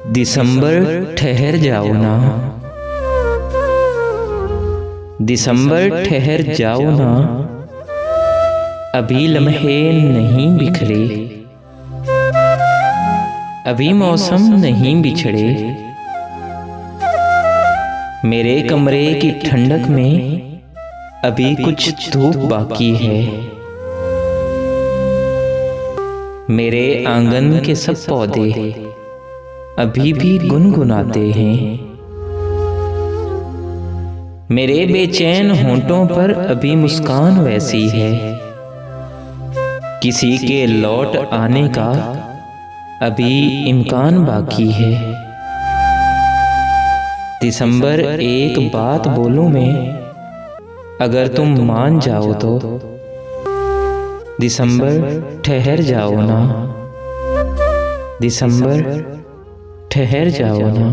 दिसंबर ठहर जाओ ना, दिसंबर ठहर जाओ ना, अभी लम्हे नहीं बिखरे, अभी मौसम नहीं बिछड़े, मेरे कमरे की ठंडक में अभी कुछ धूप बाकी है, मेरे आंगन के सब पौधे अभी भी गुनगुनाते हैं, मेरे बेचैन होंठों पर अभी मुस्कान वैसी है, किसी के लौट आने का अभी इम्कान बाकी है। दिसंबर एक बात बोलूं मैं, अगर तुम मान जाओ तो, दिसंबर ठहर जाओ ना, दिसंबर ठहर जाओ ना।